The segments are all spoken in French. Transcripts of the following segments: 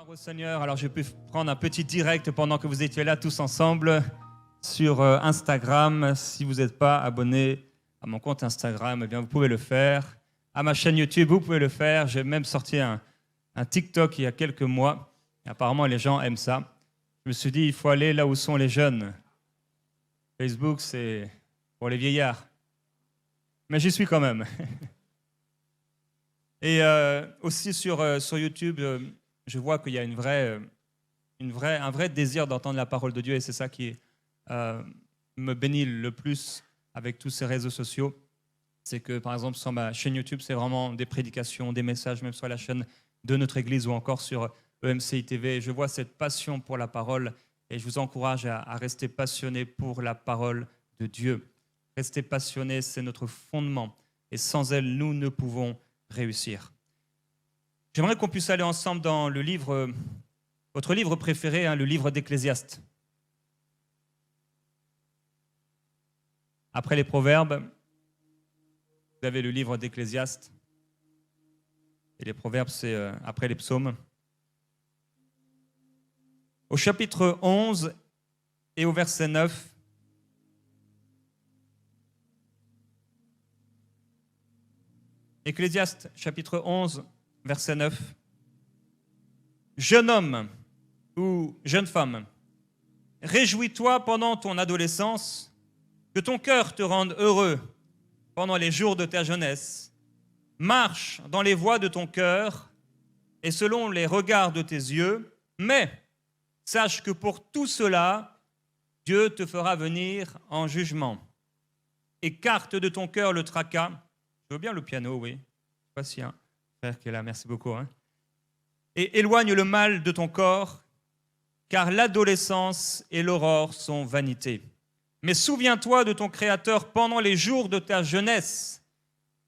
Au Seigneur, alors j'ai pu prendre un petit direct pendant que vous étiez là tous ensemble sur Instagram. Si vous n'êtes pas abonné à mon compte Instagram, eh bien vous pouvez le faire. À ma chaîne YouTube, vous pouvez le faire. J'ai même sorti un TikTok il y a quelques mois. Et apparemment, les gens aiment ça. Je me suis dit, il faut aller là où sont les jeunes. Facebook, c'est pour les vieillards. Mais j'y suis quand même. Et aussi sur YouTube, je vois qu'il y a un vrai désir d'entendre la parole de Dieu, et c'est ça qui me bénit le plus avec tous ces réseaux sociaux. C'est que, par exemple, sur ma chaîne YouTube, c'est vraiment des prédications, des messages, même sur la chaîne de notre Église ou encore sur EMCI TV. Je vois cette passion pour la parole et je vous encourage à rester passionné pour la parole de Dieu. Rester passionné, c'est notre fondement, et sans elle, nous ne pouvons réussir. J'aimerais qu'on puisse aller ensemble dans le livre, votre livre préféré, hein, le livre d'Ecclésiaste. Après les Proverbes, vous avez le livre d'Ecclésiaste. Et les Proverbes, c'est après les Psaumes. Au chapitre 11 et au verset 9, Ecclésiaste, chapitre 11, verset 9. Jeune homme ou jeune femme, réjouis-toi pendant ton adolescence, que ton cœur te rende heureux pendant les jours de ta jeunesse. Marche dans les voies de ton cœur et selon les regards de tes yeux, mais sache que pour tout cela, Dieu te fera venir en jugement. Écarte de ton cœur le tracas. Je veux bien le piano, oui. Voici un frère qui est là, merci beaucoup. Et éloigne le mal de ton corps, car l'adolescence et l'aurore sont vanité. Mais souviens-toi de ton Créateur pendant les jours de ta jeunesse,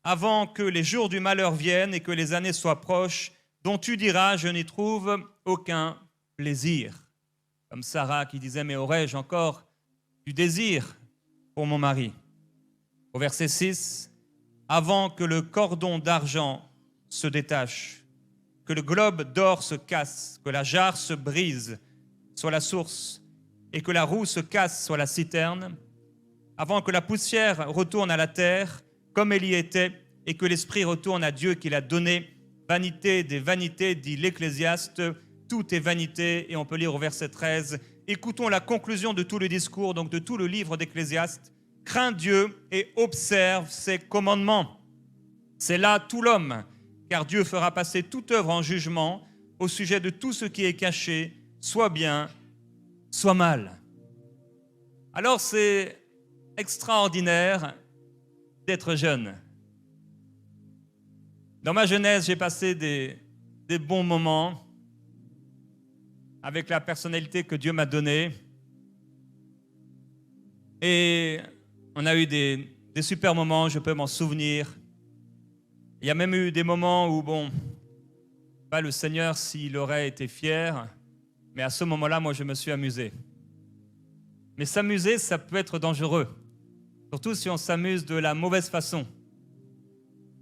avant que les jours du malheur viennent et que les années soient proches, dont tu diras, je n'y trouve aucun plaisir. Comme Sarah qui disait, mais aurais-je encore du désir pour mon mari? Au verset 6, avant que le cordon d'argent se détache, que le globe d'or se casse, que la jarre se brise sur la source et que la roue se casse sur la citerne, avant que la poussière retourne à la terre comme elle y était et que l'esprit retourne à Dieu qui l'a donné. Vanité des vanités, dit l'Ecclésiaste, tout est vanité. Et on peut lire au verset 13, écoutons la conclusion de tout le discours, donc de tout le livre d'Ecclésiaste. Crains Dieu et observe ses commandements. C'est là tout l'homme, car Dieu fera passer toute œuvre en jugement au sujet de tout ce qui est caché, soit bien, soit mal. Alors c'est extraordinaire d'être jeune. Dans ma jeunesse, j'ai passé des bons moments avec la personnalité que Dieu m'a donnée. Et on a eu des super moments, je peux m'en souvenir. Il y a même eu des moments où, pas le Seigneur s'il aurait été fier, mais à ce moment-là, moi, je me suis amusé. Mais s'amuser, ça peut être dangereux, surtout si on s'amuse de la mauvaise façon.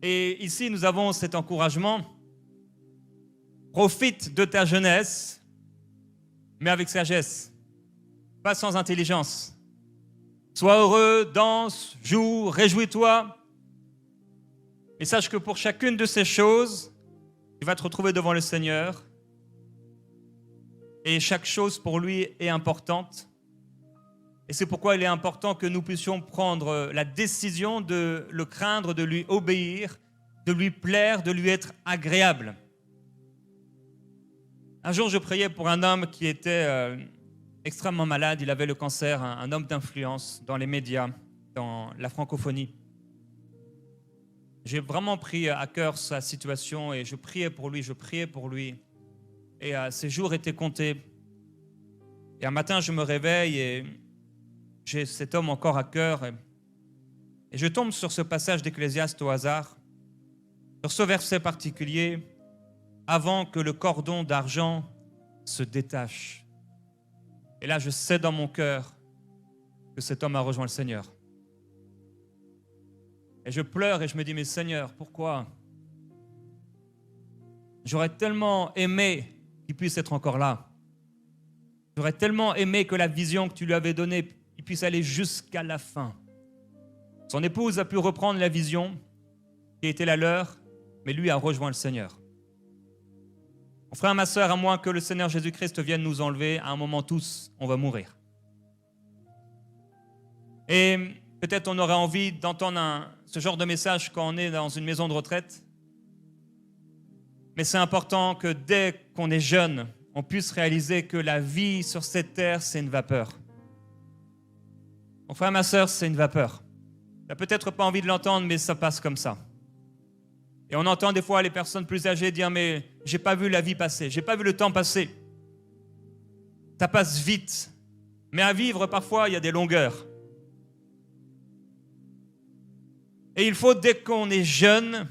Et ici, nous avons cet encouragement. Profite de ta jeunesse, mais avec sagesse, pas sans intelligence. Sois heureux, danse, joue, réjouis-toi. Et sache que pour chacune de ces choses, tu vas te retrouver devant le Seigneur. Et chaque chose pour lui est importante. Et c'est pourquoi il est important que nous puissions prendre la décision de le craindre, de lui obéir, de lui plaire, de lui être agréable. Un jour, je priais pour un homme qui était extrêmement malade. Il avait le cancer, un homme d'influence dans les médias, dans la francophonie. J'ai vraiment pris à cœur sa situation et je priais pour lui. Et ses jours étaient comptés. Et un matin, je me réveille et j'ai cet homme encore à cœur. Et je tombe sur ce passage d'Ecclésiaste au hasard, sur ce verset particulier, avant que le cordon d'argent se détache. Et là, je sais dans mon cœur que cet homme a rejoint le Seigneur. Et je pleure et je me dis, mais Seigneur, pourquoi? J'aurais tellement aimé qu'il puisse être encore là. J'aurais tellement aimé que la vision que tu lui avais donnée, il puisse aller jusqu'à la fin. Son épouse a pu reprendre la vision qui était la leur, mais lui a rejoint le Seigneur. Mon frère, ma sœur, à moins que le Seigneur Jésus-Christ vienne nous enlever, à un moment tous, on va mourir. Et peut-être on aurait envie d'entendre ce genre de message quand on est dans une maison de retraite. Mais c'est important que dès qu'on est jeune, on puisse réaliser que la vie sur cette terre, c'est une vapeur. Mon frère, ma sœur, c'est une vapeur. Tu n'as peut-être pas envie de l'entendre, mais ça passe comme ça. Et on entend des fois les personnes plus âgées dire « mais j'ai pas vu la vie passer, j'ai pas vu le temps passer ». Ça passe vite. Mais à vivre, parfois, il y a des longueurs. Et il faut, dès qu'on est jeune,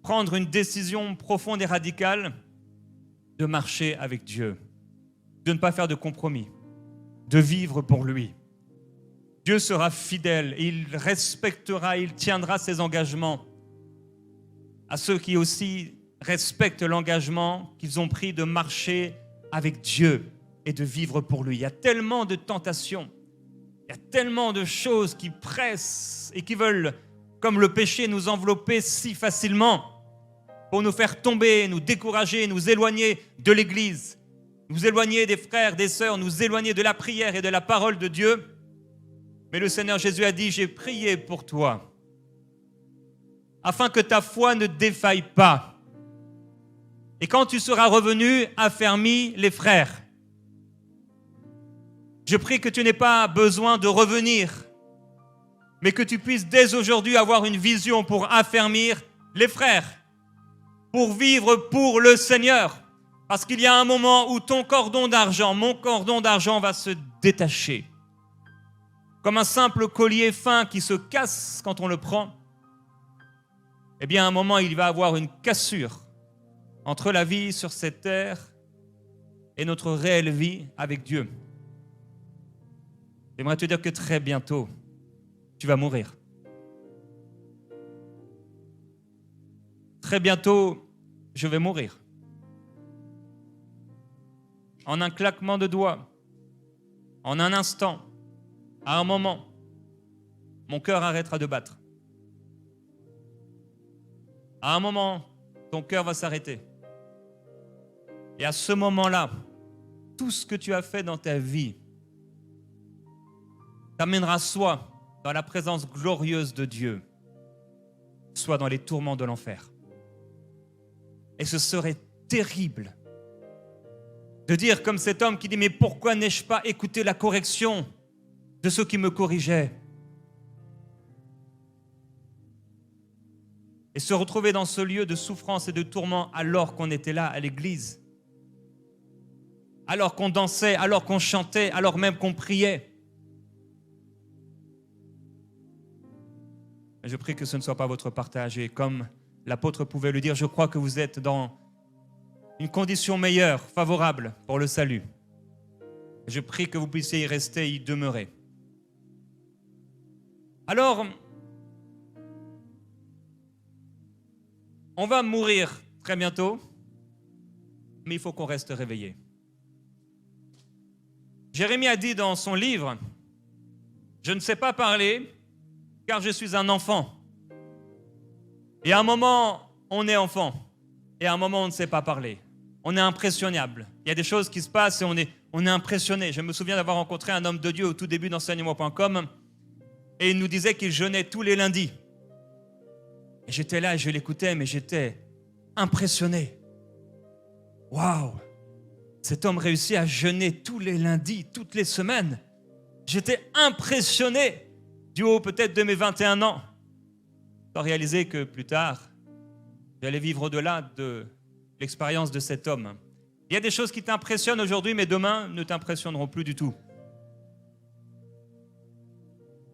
prendre une décision profonde et radicale de marcher avec Dieu, de ne pas faire de compromis, de vivre pour lui. Dieu sera fidèle, il respectera, il tiendra ses engagements à ceux qui aussi respectent l'engagement qu'ils ont pris de marcher avec Dieu et de vivre pour lui. Il y a tellement de tentations, il y a tellement de choses qui pressent et qui veulent, comme le péché, nous envelopper si facilement pour nous faire tomber, nous décourager, nous éloigner de l'Église, nous éloigner des frères, des sœurs, nous éloigner de la prière et de la parole de Dieu. Mais le Seigneur Jésus a dit, j'ai prié pour toi, afin que ta foi ne défaille pas. Et quand tu seras revenu, affermis les frères. Je prie que tu n'aies pas besoin de revenir, mais que tu puisses dès aujourd'hui avoir une vision pour affermir les frères, pour vivre pour le Seigneur. Parce qu'il y a un moment où ton cordon d'argent, mon cordon d'argent va se détacher. Comme un simple collier fin qui se casse quand on le prend. Eh bien, à un moment, il va y avoir une cassure entre la vie sur cette terre et notre réelle vie avec Dieu. J'aimerais te dire que très bientôt, tu vas mourir. Très bientôt, je vais mourir. En un claquement de doigts, en un instant, à un moment, mon cœur arrêtera de battre. À un moment, ton cœur va s'arrêter. Et à ce moment-là, tout ce que tu as fait dans ta vie t'amènera soit dans la présence glorieuse de Dieu, soit dans les tourments de l'enfer. Et ce serait terrible de dire comme cet homme qui dit « mais pourquoi n'ai-je pas écouté la correction de ceux qui me corrigeaient ?» Et se retrouver dans ce lieu de souffrance et de tourment alors qu'on était là à l'église, alors qu'on dansait, alors qu'on chantait, alors même qu'on priait. Je prie que ce ne soit pas votre partage. Et comme l'apôtre pouvait le dire, je crois que vous êtes dans une condition meilleure, favorable pour le salut. Je prie que vous puissiez y rester, y demeurer. Alors, on va mourir très bientôt, mais il faut qu'on reste réveillé. Jérémie a dit dans son livre, « Je ne sais pas parler, car je suis un enfant. » Et à un moment, on est enfant, et à un moment, on ne sait pas parler. On est impressionnable. Il y a des choses qui se passent et on est impressionné. Je me souviens d'avoir rencontré un homme de Dieu au tout début d'enseignement.com, et il nous disait qu'il jeûnait tous les lundis. Et j'étais là et je l'écoutais, mais j'étais impressionné. Waouh! Cet homme réussit à jeûner tous les lundis, toutes les semaines. J'étais impressionné du haut peut-être de mes 21 ans. Sans réaliser que plus tard, j'allais vivre au-delà de l'expérience de cet homme. Il y a des choses qui t'impressionnent aujourd'hui, mais demain ne t'impressionneront plus du tout.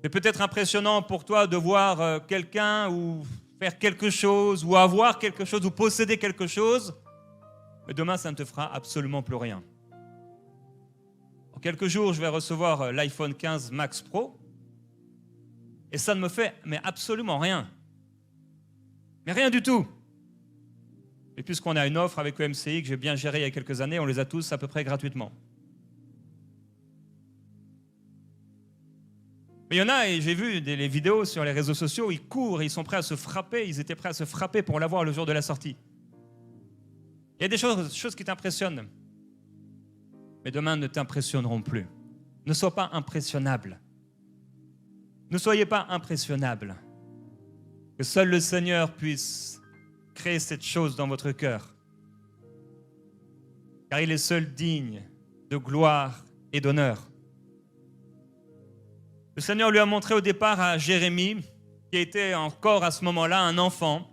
C'est peut-être impressionnant pour toi de voir quelqu'un ou faire quelque chose, ou avoir quelque chose, ou posséder quelque chose, mais demain, ça ne te fera absolument plus rien. En quelques jours, je vais recevoir l'iPhone 15 Max Pro, et ça ne me fait mais absolument rien. Mais rien du tout. Et puisqu'on a une offre avec EMCI que j'ai bien gérée il y a quelques années, on les a tous à peu près gratuitement. Mais il y en a, et j'ai vu les vidéos sur les réseaux sociaux, ils courent, ils sont prêts à se frapper, ils étaient prêts à se frapper pour l'avoir le jour de la sortie. Il y a des choses qui t'impressionnent, mais demain ne t'impressionneront plus. Ne sois pas impressionnable. Ne soyez pas impressionnable. Que seul le Seigneur puisse créer cette chose dans votre cœur. Car il est seul digne de gloire et d'honneur. Le Seigneur lui a montré au départ à Jérémie, qui était encore à ce moment-là un enfant,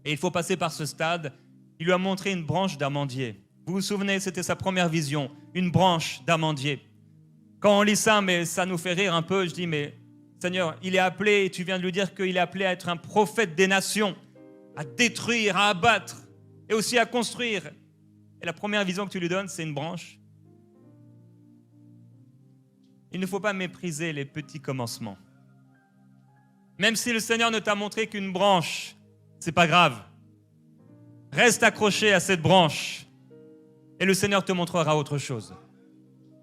et il faut passer par ce stade, il lui a montré une branche d'amandier. Vous vous souvenez, c'était sa première vision, une branche d'amandier. Quand on lit ça, mais ça nous fait rire un peu, je dis, mais Seigneur, il est appelé, et tu viens de lui dire qu'il est appelé à être un prophète des nations, à détruire, à abattre, et aussi à construire. Et la première vision que tu lui donnes, c'est une branche. Il ne faut pas mépriser les petits commencements. Même si le Seigneur ne t'a montré qu'une branche, c'est pas grave. Reste accroché à cette branche et le Seigneur te montrera autre chose.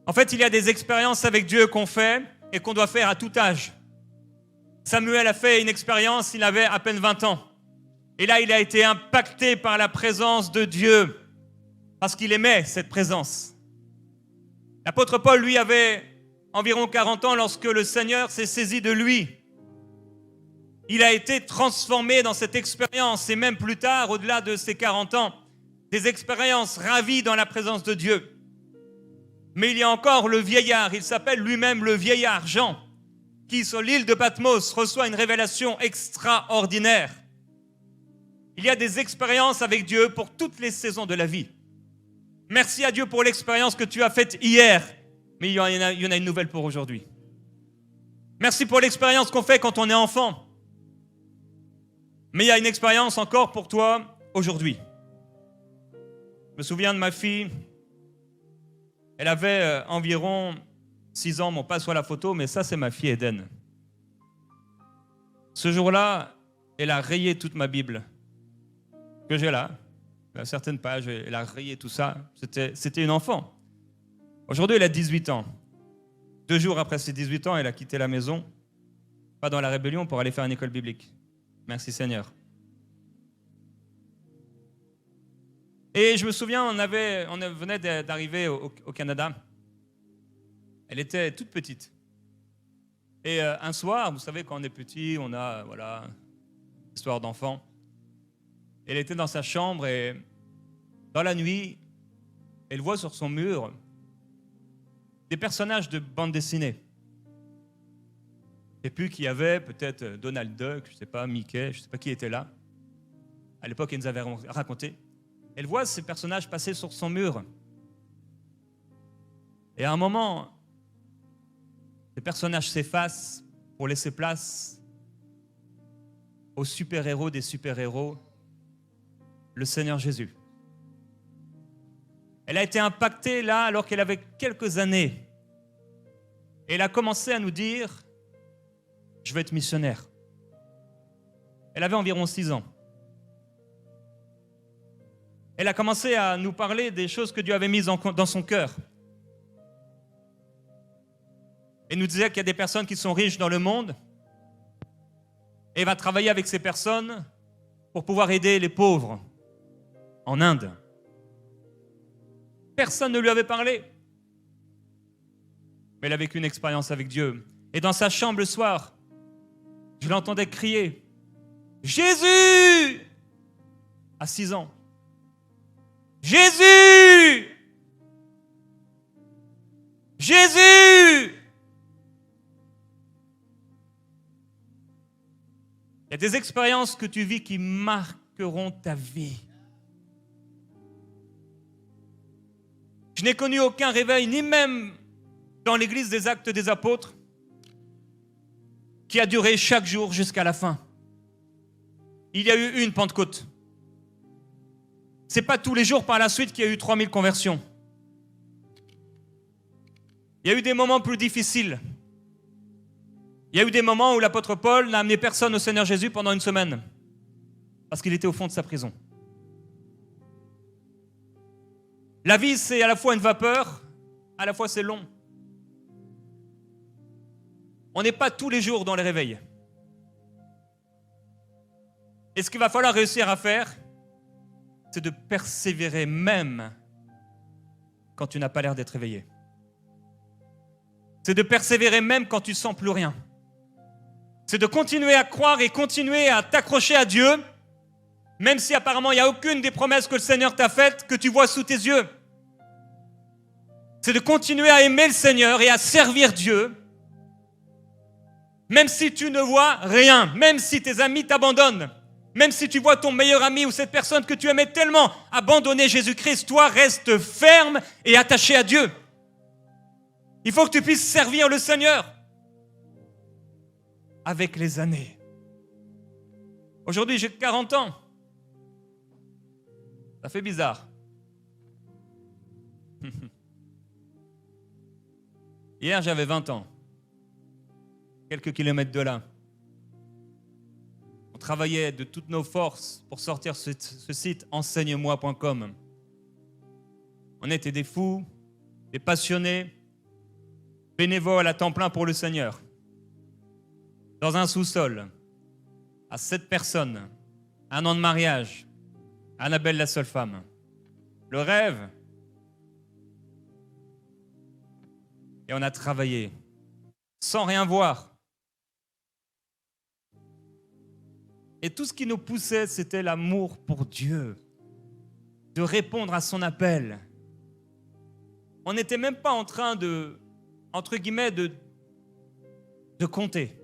En fait, il y a des expériences avec Dieu qu'on fait et qu'on doit faire à tout âge. Samuel a fait une expérience, il avait à peine 20 ans. Et là, il a été impacté par la présence de Dieu parce qu'il aimait cette présence. L'apôtre Paul, lui, avait environ 40 ans lorsque le Seigneur s'est saisi de lui. Il a été transformé dans cette expérience et même plus tard, au-delà de ses 40 ans, des expériences ravies dans la présence de Dieu. Mais il y a encore le vieillard, il s'appelle lui-même le vieillard Jean, qui sur l'île de Patmos reçoit une révélation extraordinaire. Il y a des expériences avec Dieu pour toutes les saisons de la vie. Merci à Dieu pour l'expérience que tu as faite hier, mais il y en a une nouvelle pour aujourd'hui. Merci pour l'expérience qu'on fait quand on est enfant. Mais il y a une expérience encore pour toi aujourd'hui. Je me souviens de ma fille. Elle avait environ 6 ans, bon pas sur la photo, mais ça c'est ma fille Eden. Ce jour-là, elle a rayé toute ma Bible que j'ai là. À certaines pages, elle a rayé tout ça. C'était une enfant. Aujourd'hui, elle a 18 ans. 2 jours après ses 18 ans, elle a quitté la maison, pas dans la rébellion, pour aller faire une école biblique. Merci Seigneur. Et je me souviens, on venait d'arriver au Canada. Elle était toute petite. Et un soir, vous savez, quand on est petit, on a, histoire d'enfant. Elle était dans sa chambre et dans la nuit, elle voit sur son mur des personnages de bande dessinée. Et puis qu'il y avait peut-être Donald Duck, je ne sais pas, Mickey, je ne sais pas qui était là. À l'époque, elle nous avait raconté. Elle voit ces personnages passer sur son mur. Et à un moment, ces personnages s'effacent pour laisser place au super-héros des super-héros, le Seigneur Jésus. Elle a été impactée là alors qu'elle avait quelques années. Et elle a commencé à nous dire, je vais être missionnaire. Elle avait environ 6 ans. Elle a commencé à nous parler des choses que Dieu avait mises dans son cœur. Elle nous disait qu'il y a des personnes qui sont riches dans le monde et elle va travailler avec ces personnes pour pouvoir aider les pauvres en Inde. Personne ne lui avait parlé. Mais elle a vécu une expérience avec Dieu. Et dans sa chambre le soir, je l'entendais crier « Jésus !» à 6 ans. « Jésus ! Jésus !» Il y a des expériences que tu vis qui marqueront ta vie. Je n'ai connu aucun réveil, ni même dans l'église des Actes des Apôtres, qui a duré chaque jour jusqu'à la fin. Il y a eu une Pentecôte. Ce n'est pas tous les jours par la suite qu'il y a eu 3000 conversions. Il y a eu des moments plus difficiles. Il y a eu des moments où l'apôtre Paul n'a amené personne au Seigneur Jésus pendant 1 semaine. parce qu'il était au fond de sa prison. La vie, c'est à la fois une vapeur, à la fois c'est long. On n'est pas tous les jours dans les réveils. Et ce qu'il va falloir réussir à faire, c'est de persévérer même quand tu n'as pas l'air d'être éveillé. C'est de persévérer même quand tu ne sens plus rien. C'est de continuer à croire et continuer à t'accrocher à Dieu, même si apparemment il n'y a aucune des promesses que le Seigneur t'a faites que tu vois sous tes yeux. C'est de continuer à aimer le Seigneur et à servir Dieu, même si tu ne vois rien, même si tes amis t'abandonnent, même si tu vois ton meilleur ami ou cette personne que tu aimais tellement abandonner Jésus-Christ, toi reste ferme et attaché à Dieu. Il faut que tu puisses servir le Seigneur avec les années. Aujourd'hui, j'ai 40 ans. Ça fait bizarre. Hier, j'avais 20 ans. Quelques kilomètres de là. On travaillait de toutes nos forces pour sortir ce site enseigne-moi.com. On était des fous, des passionnés, bénévoles à temps plein pour le Seigneur. Dans un sous-sol, à 7 personnes, 1 an de mariage, Annabelle la seule femme. Le rêve. Et on a travaillé sans rien voir. Et tout ce qui nous poussait, c'était l'amour pour Dieu, de répondre à son appel. On n'était même pas en train de, entre guillemets, de compter.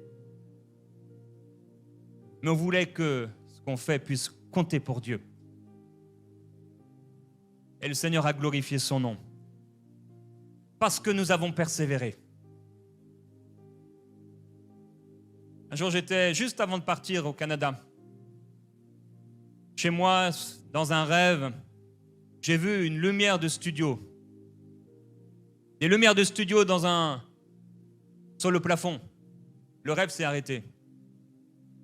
Mais on voulait que ce qu'on fait puisse compter pour Dieu. Et le Seigneur a glorifié son nom. Parce que nous avons persévéré. Un jour, j'étais juste avant de partir au Canada. Chez moi, dans un rêve, j'ai vu une lumière de studio. Des lumières de studio sur le plafond. Le rêve s'est arrêté.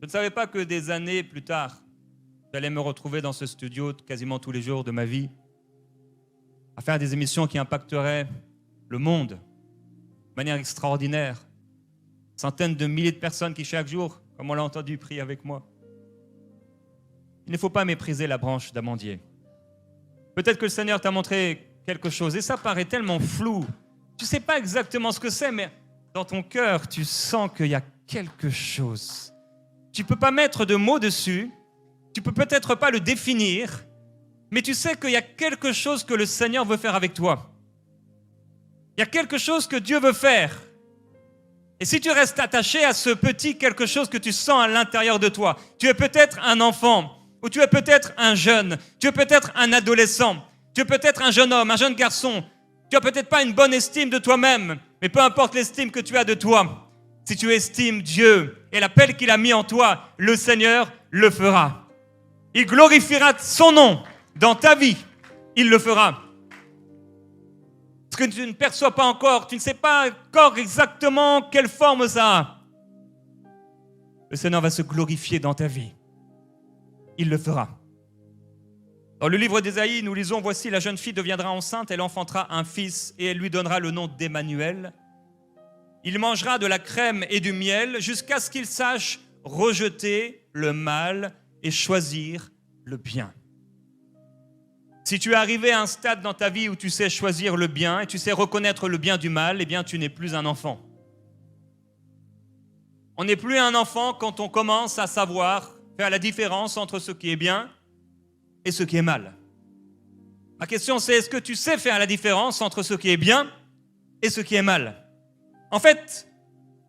Je ne savais pas que des années plus tard, j'allais me retrouver dans ce studio quasiment tous les jours de ma vie, à faire des émissions qui impacteraient le monde de manière extraordinaire. Centaines de milliers de personnes qui chaque jour, comme on l'a entendu, prient avec moi. Il ne faut pas mépriser la branche d'amandier. Peut-être que le Seigneur t'a montré quelque chose et ça paraît tellement flou. Tu ne sais pas exactement ce que c'est, mais dans ton cœur, tu sens qu'il y a quelque chose. Tu ne peux pas mettre de mots dessus, tu ne peux peut-être pas le définir, mais tu sais qu'il y a quelque chose que le Seigneur veut faire avec toi. Il y a quelque chose que Dieu veut faire. Et si tu restes attaché à ce petit quelque chose que tu sens à l'intérieur de toi, tu es peut-être un enfant, ou tu es peut-être un jeune, tu es peut-être un adolescent, tu es peut-être un jeune homme, un jeune garçon, tu n'as peut-être pas une bonne estime de toi-même, mais peu importe l'estime que tu as de toi, si tu estimes Dieu et l'appel qu'il a mis en toi, le Seigneur le fera. Il glorifiera son nom dans ta vie, il le fera. Ce que tu ne perçois pas encore, tu ne sais pas encore exactement quelle forme ça a. Le Seigneur va se glorifier dans ta vie. Il le fera. Dans le livre d'Ésaïe, nous lisons « Voici, la jeune fille deviendra enceinte, elle enfantera un fils et elle lui donnera le nom d'Emmanuel. Il mangera de la crème et du miel jusqu'à ce qu'il sache rejeter le mal et choisir le bien. » Si tu es arrivé à un stade dans ta vie où tu sais choisir le bien et tu sais reconnaître le bien du mal, eh bien tu n'es plus un enfant. On n'est plus un enfant quand on commence à savoir faire la différence entre ce qui est bien et ce qui est mal. Ma question c'est, est-ce que tu sais faire la différence entre ce qui est bien et ce qui est mal? En fait,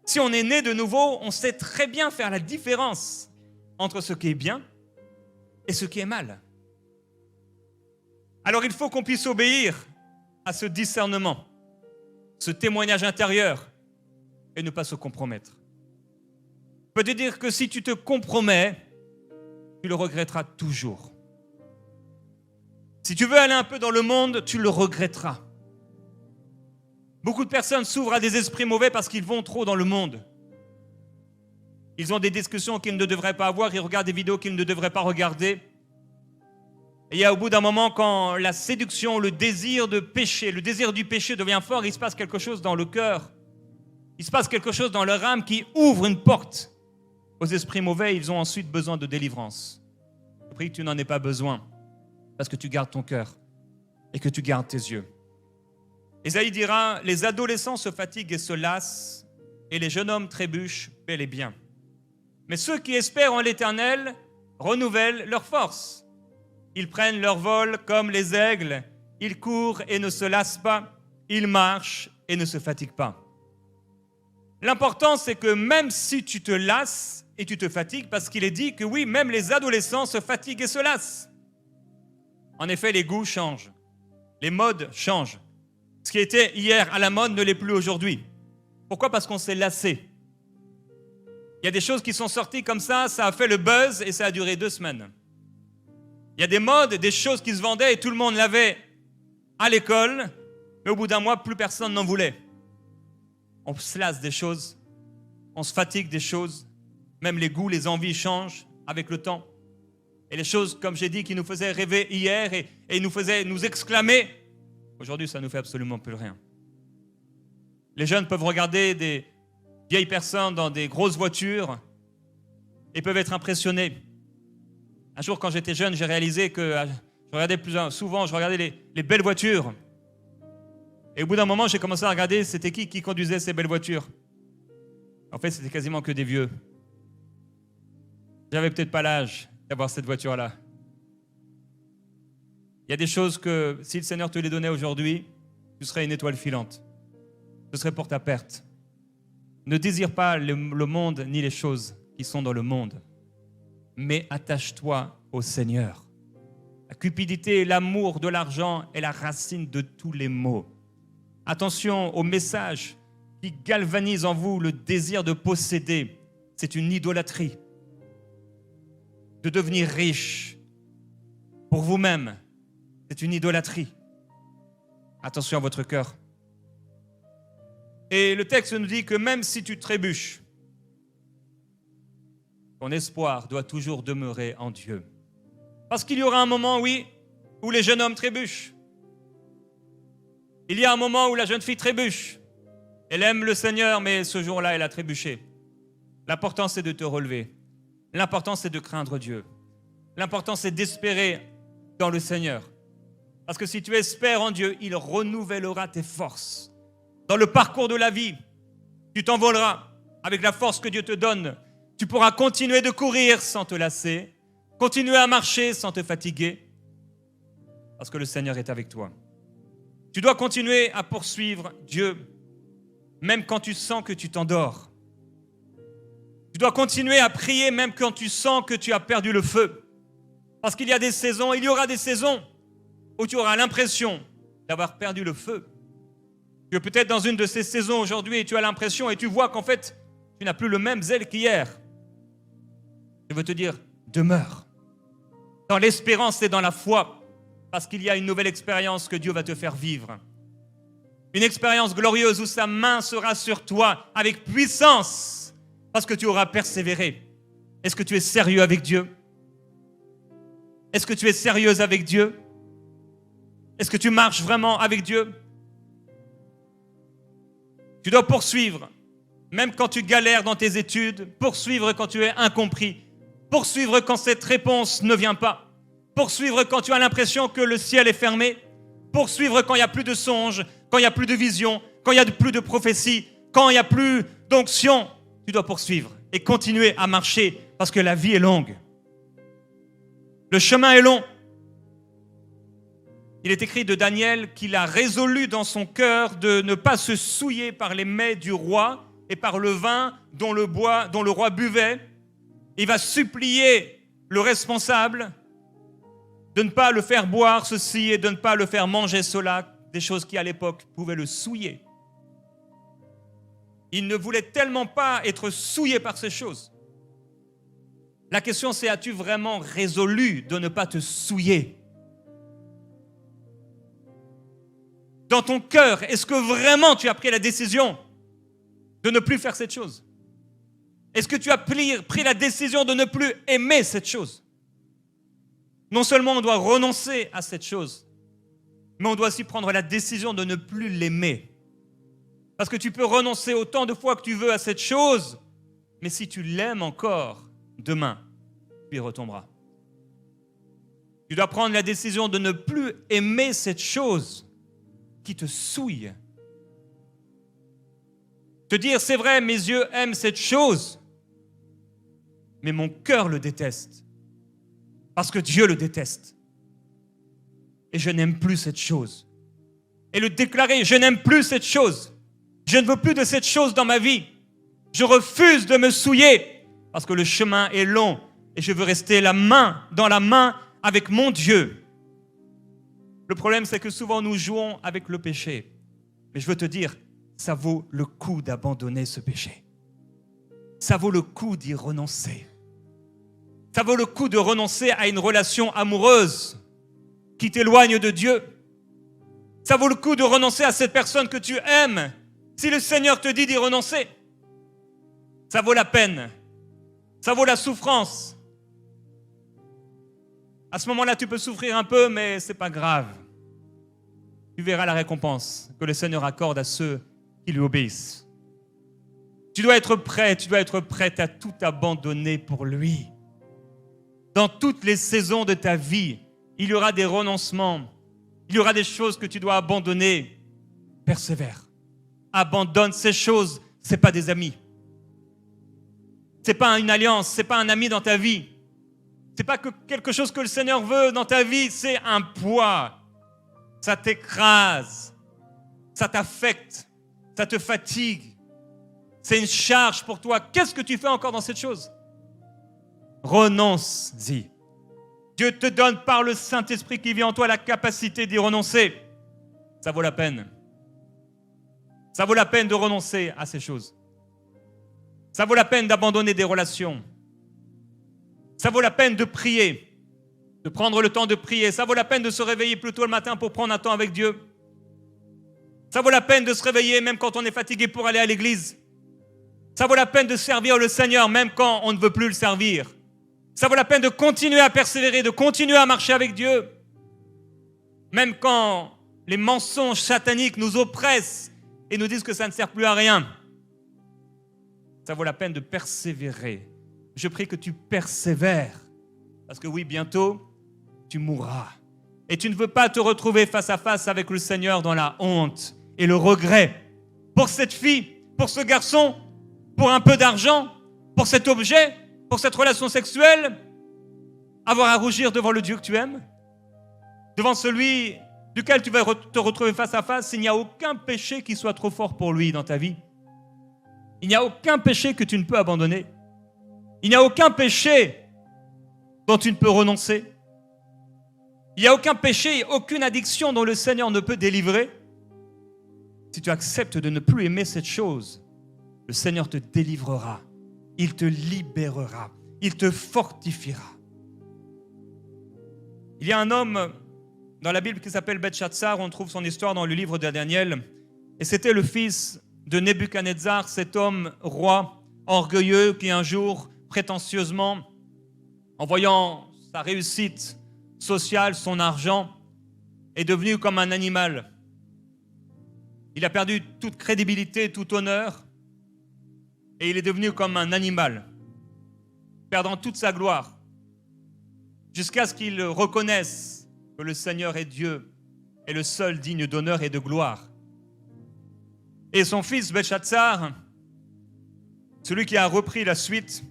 si on est né de nouveau, on sait très bien faire la différence entre ce qui est bien et ce qui est mal. Alors il faut qu'on puisse obéir à ce discernement, ce témoignage intérieur et ne pas se compromettre. Je peux te dire que si tu te compromets, tu le regretteras toujours. Si tu veux aller un peu dans le monde, tu le regretteras. Beaucoup de personnes s'ouvrent à des esprits mauvais parce qu'ils vont trop dans le monde. Ils ont des discussions qu'ils ne devraient pas avoir, ils regardent des vidéos qu'ils ne devraient pas regarder. Et il y a au bout d'un moment, quand la séduction, le désir du péché devient fort, il se passe quelque chose dans le cœur. Il se passe quelque chose dans leur âme qui ouvre une porte aux esprits mauvais. Ils ont ensuite besoin de délivrance. Je prie que tu n'en aies pas besoin parce que tu gardes ton cœur et que tu gardes tes yeux. Ésaïe dira, les adolescents se fatiguent et se lassent et les jeunes hommes trébuchent bel et bien. Mais ceux qui espèrent en l'Éternel renouvellent leur force. Ils prennent leur vol comme les aigles, ils courent et ne se lassent pas, ils marchent et ne se fatiguent pas. L'important, c'est que même si tu te lasses et tu te fatigues, parce qu'il est dit que oui, même les adolescents se fatiguent et se lassent. En effet, les goûts changent, les modes changent. Ce qui était hier à la mode ne l'est plus aujourd'hui. Pourquoi ? Parce qu'on s'est lassé. Il y a des choses qui sont sorties comme ça a fait le buzz et ça a duré 2 semaines. Il y a des modes, des choses qui se vendaient et tout le monde l'avait à l'école, mais au bout d'un mois, plus personne n'en voulait. On se lasse des choses, on se fatigue des choses, même les goûts, les envies changent avec le temps. Et les choses, comme j'ai dit, qui nous faisaient rêver hier et nous faisaient nous exclamer, aujourd'hui, ça ne nous fait absolument plus rien. Les jeunes peuvent regarder des vieilles personnes dans des grosses voitures et peuvent être impressionnés. Un jour, quand j'étais jeune, j'ai réalisé que je regardais les belles voitures. Et au bout d'un moment, j'ai commencé à regarder c'était qui conduisait ces belles voitures. En fait, c'était quasiment que des vieux. J'avais peut-être pas l'âge d'avoir cette voiture-là. Il y a des choses que, si le Seigneur te les donnait aujourd'hui, tu serais une étoile filante. Ce serait pour ta perte. Ne désire pas le monde ni les choses qui sont dans le monde. Mais attache-toi au Seigneur. La cupidité, l'amour de l'argent est la racine de tous les maux. Attention aux messages qui galvanisent en vous le désir de posséder. C'est une idolâtrie. De devenir riche pour vous-même, c'est une idolâtrie. Attention à votre cœur. Et le texte nous dit que même si tu trébuches, ton espoir doit toujours demeurer en Dieu. Parce qu'il y aura un moment, oui, où les jeunes hommes trébuchent. Il y a un moment où la jeune fille trébuche. Elle aime le Seigneur, mais ce jour-là, elle a trébuché. L'important, c'est de te relever. L'important, c'est de craindre Dieu. L'important, c'est d'espérer dans le Seigneur. Parce que si tu espères en Dieu, il renouvellera tes forces. Dans le parcours de la vie, tu t'envoleras avec la force que Dieu te donne. Tu pourras continuer de courir sans te lasser, continuer à marcher sans te fatiguer, parce que le Seigneur est avec toi. Tu dois continuer à poursuivre Dieu, même quand tu sens que tu t'endors. Tu dois continuer à prier, même quand tu sens que tu as perdu le feu. Parce qu'il y a des saisons, il y aura des saisons où tu auras l'impression d'avoir perdu le feu. Tu es peut-être dans une de ces saisons aujourd'hui et tu as l'impression et tu vois qu'en fait, tu n'as plus le même zèle qu'hier. Je veux te dire, demeure dans l'espérance et dans la foi, parce qu'il y a une nouvelle expérience que Dieu va te faire vivre. Une expérience glorieuse où sa main sera sur toi avec puissance, parce que tu auras persévéré. Est-ce que tu es sérieux avec Dieu? Est-ce que tu es sérieuse avec Dieu? Est-ce que tu marches vraiment avec Dieu? Tu dois poursuivre, même quand tu galères dans tes études, poursuivre quand tu es incompris, poursuivre quand cette réponse ne vient pas, poursuivre quand tu as l'impression que le ciel est fermé, poursuivre quand il n'y a plus de songes, quand il n'y a plus de vision, quand il n'y a plus de prophétie, quand il n'y a plus d'onction. Tu dois poursuivre et continuer à marcher parce que la vie est longue. Le chemin est long. Il est écrit de Daniel qu'il a résolu dans son cœur de ne pas se souiller par les mets du roi et par le vin dont le roi buvait. Il va supplier le responsable de ne pas le faire boire ceci et de ne pas le faire manger cela, des choses qui à l'époque pouvaient le souiller. Il ne voulait tellement pas être souillé par ces choses. La question c'est, as-tu vraiment résolu de ne pas te souiller? Dans ton cœur, est-ce que vraiment tu as pris la décision de ne plus faire cette chose? Est-ce que tu as pris la décision de ne plus aimer cette chose? Non seulement on doit renoncer à cette chose, mais on doit aussi prendre la décision de ne plus l'aimer. Parce que tu peux renoncer autant de fois que tu veux à cette chose, mais si tu l'aimes encore, demain, tu y retomberas. Tu dois prendre la décision de ne plus aimer cette chose qui te souille. Te dire, c'est vrai, mes yeux aiment cette chose, mais mon cœur le déteste. Parce que Dieu le déteste. Et je n'aime plus cette chose. Et le déclarer, je n'aime plus cette chose. Je ne veux plus de cette chose dans ma vie. Je refuse de me souiller parce que le chemin est long et je veux rester la main dans la main avec mon Dieu. Le problème, c'est que souvent nous jouons avec le péché. Mais je veux te dire, ça vaut le coup d'abandonner ce péché. Ça vaut le coup d'y renoncer. Ça vaut le coup de renoncer à une relation amoureuse qui t'éloigne de Dieu. Ça vaut le coup de renoncer à cette personne que tu aimes. Si le Seigneur te dit d'y renoncer, ça vaut la peine. Ça vaut la souffrance. À ce moment-là, tu peux souffrir un peu, mais ce n'est pas grave. Tu verras la récompense que le Seigneur accorde à ceux qui lui obéissent. Tu dois être prête à tout abandonner pour lui. Dans toutes les saisons de ta vie, il y aura des renoncements, il y aura des choses que tu dois abandonner. Persévère. Abandonne ces choses, ce n'est pas des amis. Ce n'est pas une alliance, ce n'est pas un ami dans ta vie. Ce n'est pas que quelque chose que le Seigneur veut dans ta vie, c'est un poids. Ça t'écrase, ça t'affecte, ça te fatigue. C'est une charge pour toi. Qu'est-ce que tu fais encore dans cette chose? Renonce-y. Dieu te donne par le Saint-Esprit qui vit en toi la capacité d'y renoncer. Ça vaut la peine. Ça vaut la peine de renoncer à ces choses. Ça vaut la peine d'abandonner des relations. Ça vaut la peine de prier, de prendre le temps de prier. Ça vaut la peine de se réveiller plus tôt le matin pour prendre un temps avec Dieu. Ça vaut la peine de se réveiller même quand on est fatigué pour aller à l'église. Ça vaut la peine de servir le Seigneur même quand on ne veut plus le servir. Ça vaut la peine de continuer à persévérer, de continuer à marcher avec Dieu. Même quand les mensonges sataniques nous oppressent et nous disent que ça ne sert plus à rien. Ça vaut la peine de persévérer. Je prie que tu persévères. Parce que oui, bientôt, tu mourras. Et tu ne veux pas te retrouver face à face avec le Seigneur dans la honte et le regret. Pour cette fille, pour ce garçon, pour un peu d'argent, pour cet objet, pour cette relation sexuelle, avoir à rougir devant le Dieu que tu aimes, devant celui duquel tu vas te retrouver face à face, il n'y a aucun péché qui soit trop fort pour lui dans ta vie. Il n'y a aucun péché que tu ne peux abandonner. Il n'y a aucun péché dont tu ne peux renoncer. Il n'y a aucun péché, aucune addiction dont le Seigneur ne peut délivrer. Si tu acceptes de ne plus aimer cette chose, le Seigneur te délivrera. Il te libérera. Il te fortifiera. Il y a un homme dans la Bible qui s'appelle Belchatsar. On trouve son histoire dans le livre de Daniel. Et c'était le fils de Nebuchadnezzar, cet homme roi orgueilleux qui un jour, prétentieusement, en voyant sa réussite sociale, son argent, est devenu comme un animal. Il a perdu toute crédibilité, tout honneur, et il est devenu comme un animal, perdant toute sa gloire, jusqu'à ce qu'il reconnaisse que le Seigneur est Dieu et le seul digne d'honneur et de gloire. Et son fils Belchatsar, celui qui a repris la suite,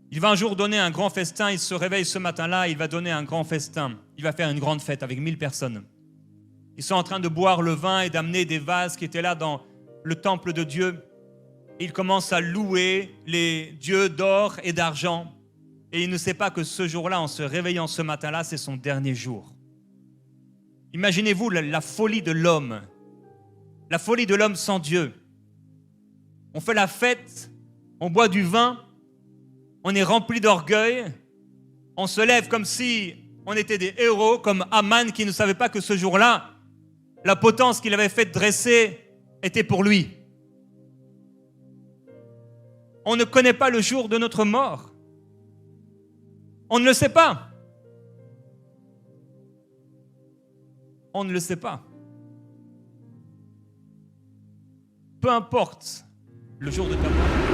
il va un jour donner un grand festin. Il se réveille ce matin-là, il va donner un grand festin. Il va faire une grande fête avec 1000 personnes. Ils sont en train de boire le vin et d'amener des vases qui étaient là dans le temple de Dieu. Il commence à louer les dieux d'or et d'argent. Et il ne sait pas que ce jour-là, en se réveillant ce matin-là, c'est son dernier jour. Imaginez-vous la folie de l'homme. La folie de l'homme sans Dieu. On fait la fête, on boit du vin, on est rempli d'orgueil, on se lève comme si on était des héros, comme Aman qui ne savait pas que ce jour-là, la potence qu'il avait fait dresser était pour lui. On ne connaît pas le jour de notre mort. On ne le sait pas. On ne le sait pas. Peu importe le jour de ta mort.